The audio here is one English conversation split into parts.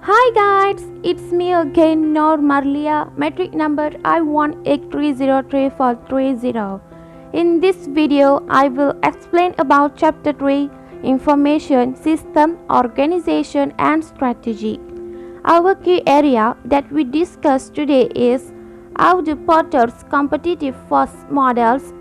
Hi guys, it's me again, Noor Marliyah, metric number I18303430. In this video, I will explain about chapter 3, Information System, Organization and Strategy. Our key area that we discuss today is how the Potter's competitive force models,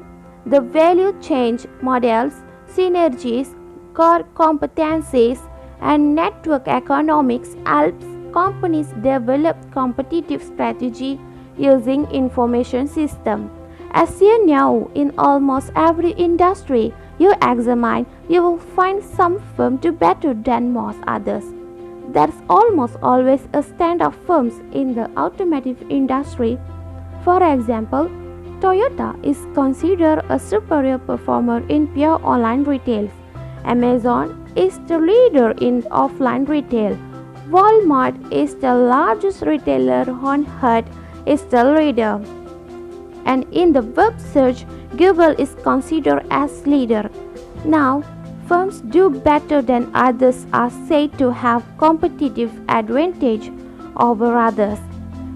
the value change models, synergies, core competencies, and network economics helps companies develop competitive strategy using information system. As you know, in almost every industry you examine, you will find some firm do better than most others. There's almost always a stand of firms in the automotive industry. For example, Toyota is considered a superior performer in pure online retail. Amazon is the leader in offline retail. Walmart is the largest retailer on earth, is the leader. And in the web search, Google is considered as leader. Now, firms do better than others are said to have competitive advantage over others.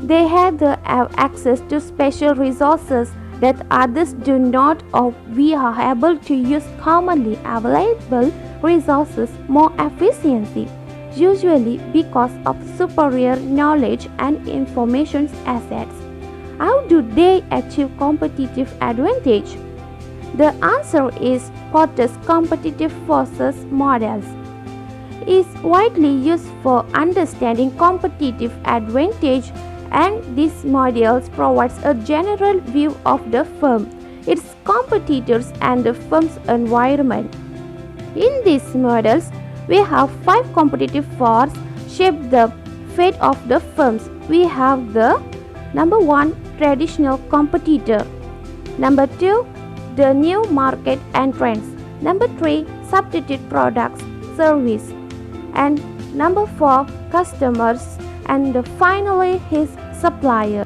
They have access to special resources that others do not, or we are able to use commonly available resources more efficiently, usually because of superior knowledge and information assets. How do they achieve competitive advantage? The answer is Potter's competitive forces models. Is widely used for understanding competitive advantage, and these models provides a general view of the firm, its competitors and the firm's environment. In these models, we have 5 competitive forces shape the fate of the firms. We have the number 1, traditional competitor, number 2, the new market entrants, number 3, substitute products, service, and number 4, customers, and finally his supplier.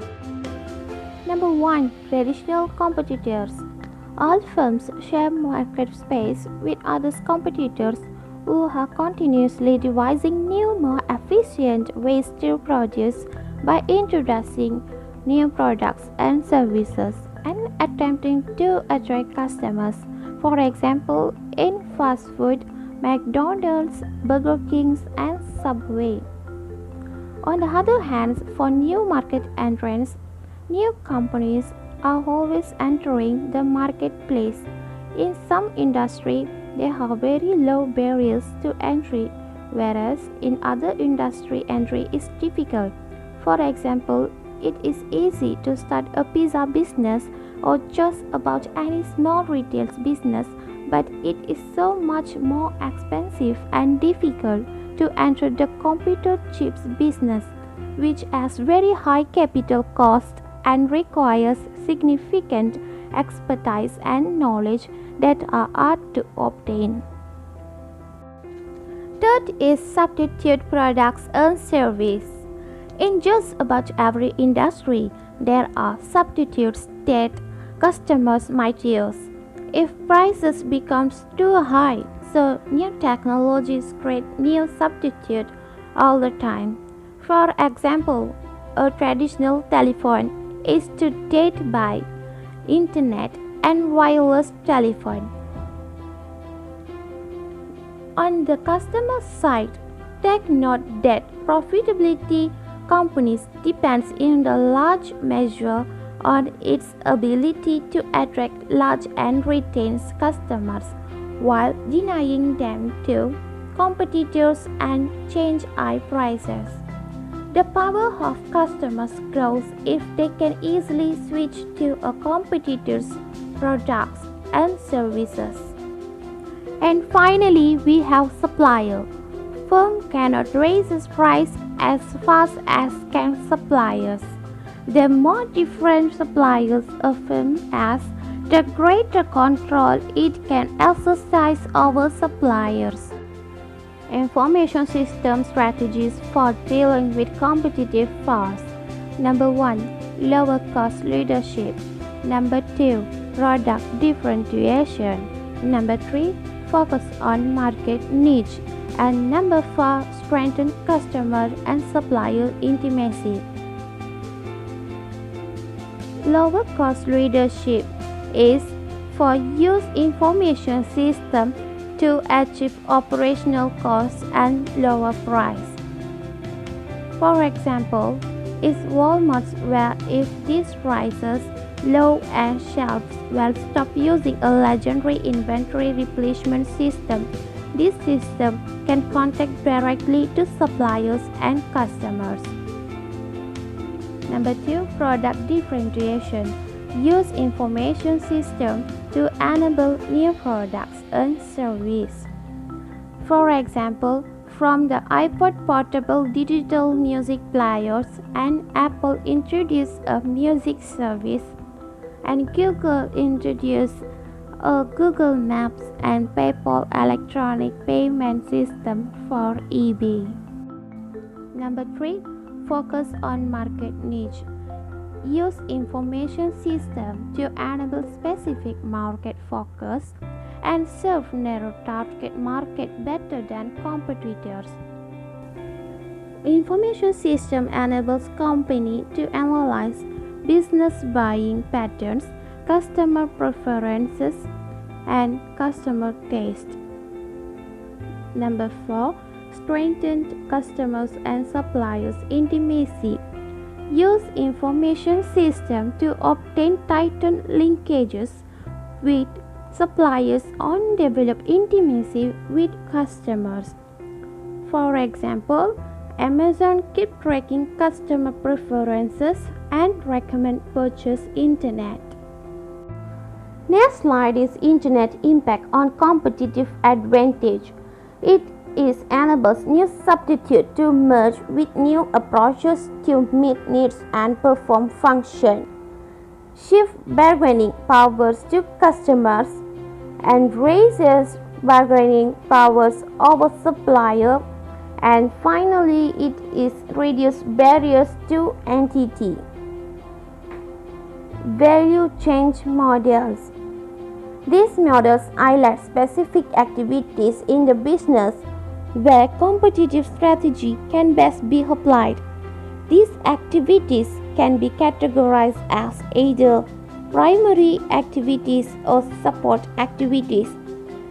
Number 1, traditional competitors. All firms share market space with other competitors who are continuously devising new, more efficient ways to produce by introducing new products and services and attempting to attract customers. For example, in fast food, McDonald's, Burger King, and Subway. On the other hand, for new market entrants, new companies are always entering the marketplace. In some industries, there are very low barriers to entry, whereas in other industry entry is difficult. For example, it is easy to start a pizza business or just about any small retail business, but it is so much more expensive and difficult to enter the computer chips business, which has very high capital cost and requires significant expertise and knowledge that are hard to obtain. Third is substitute products and service. In just about every industry, there are substitutes that customers might use if prices becomes too high. So new technologies create new substitutes all the time. For example, a traditional telephone is today by internet and wireless telephone. On the customer side, take note that profitability companies depends in the large measure on its ability to attract large and retain customers while denying them to competitors and change high prices. The power of customers grows if they can easily switch to a competitor's products and services. And finally, we have supplier. Firm cannot raise its price as fast as can suppliers. The more different suppliers a firm has, the greater control it can exercise over suppliers. Information system strategies for dealing with competitive force. Number 1, lower cost leadership. Number 2, product differentiation. Number 3, focus on market niche. And number 4, strengthen customer and supplier intimacy. Lower cost leadership is for use information system to achieve operational costs and lower price. For example, is Walmart's where if these prices low and shelves will stop using a legendary inventory replenishment system. This system can contact directly to suppliers and customers. Number 2, product differentiation. Use information system to enable new products and services. For example, from the iPod portable digital music players, and Apple introduced a music service, and Google introduced a Google Maps and PayPal electronic payment system for eBay. Number 3, focus on market niche. Use information system to enable specific market focus and serve narrow target market better than competitors. Information system enables company to analyze business buying patterns, customer preferences, and customer taste. Number 4, strengthen customers and suppliers intimacy. Use information system to obtain tighten linkages with suppliers and develop intimacy with customers. For example, Amazon keep tracking customer preferences and recommend purchase internet. Next slide is internet impact on competitive advantage. It enables new substitute to merge with new approaches to meet needs and perform function. Shift bargaining powers to customers and raises bargaining powers over supplier. And finally, it is reduce barriers to entity. Value change models. These models highlight specific activities in the business where competitive strategy can best be applied. These activities can be categorized as either primary activities or support activities.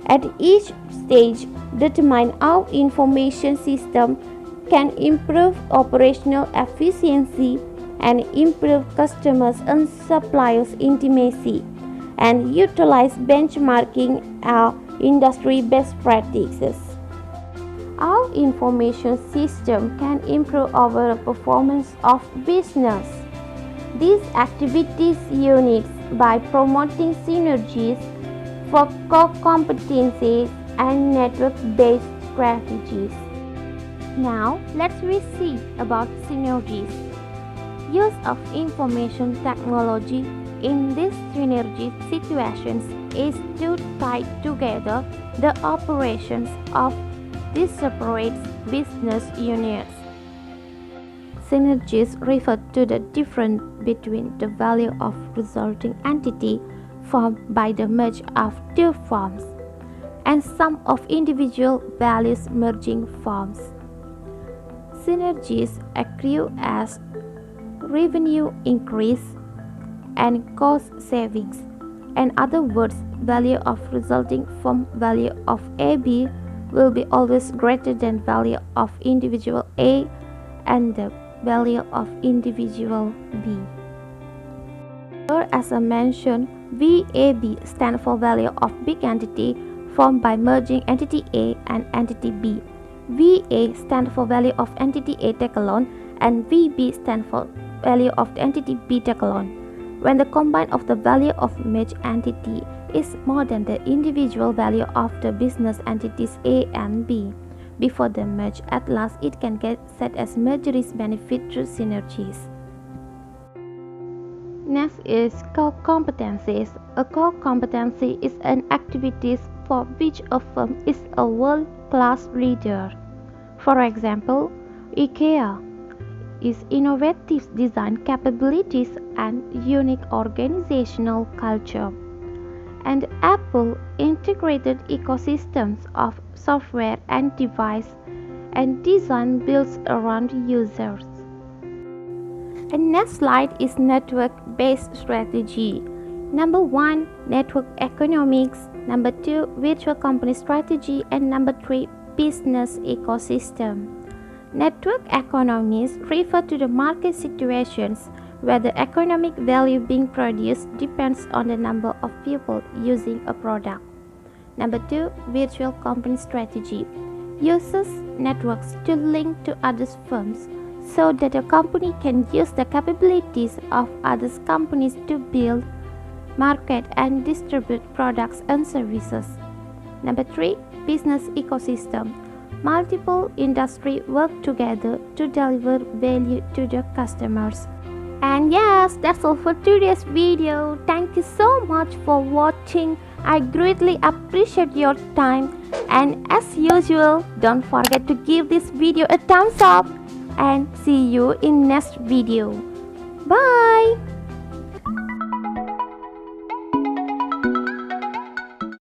At each stage, determine how information system can improve operational efficiency and improve customers and suppliers intimacy, and utilize benchmarking industry best practices. How information system can improve our performance of business. These activities units by promoting synergies for core competencies and network-based strategies. Now, let's see about synergies. Use of information technology in these synergy situations is to tie together the operations of these separate business units. Synergies refer to the difference between the value of resulting entity formed by the merge of two firms and sum of individual values merging firms. Synergies accrue as revenue increase and cost savings. In other words, value of resulting from value of AB will be always greater than value of individual A and the value of individual B. Or as I mentioned, VAB stands for value of big entity formed by merging entity A and entity B. VA stands for value of entity A take alone, and VB stands for value of the entity B take alone. When the combine of the value of merged entity is more than the individual value of the business entities A and B before the merge, at last it can get set as merger's benefit through synergies. Next is core competencies. A core competency is an activity for which a firm is a world-class leader. For example, IKEA is innovative design capabilities and unique organizational culture. and Apple integrated ecosystems of software and device and design built around users. And next slide is network-based strategy. Number 1, network economics. Number 2, virtual company strategy. And number 3, business ecosystem. Network economies refer to the market situations where the economic value being produced depends on the number of people using a product. Number 2, virtual company strategy uses networks to link to other firms so that a company can use the capabilities of other companies to build, market, and distribute products and services. Number 3, business ecosystem. Multiple industries work together to deliver value to the customers. And yes, that's all for today's video. Thank you so much for watching. I greatly appreciate your time. And as usual, don't forget to give this video a thumbs up. And see you in next video. Bye.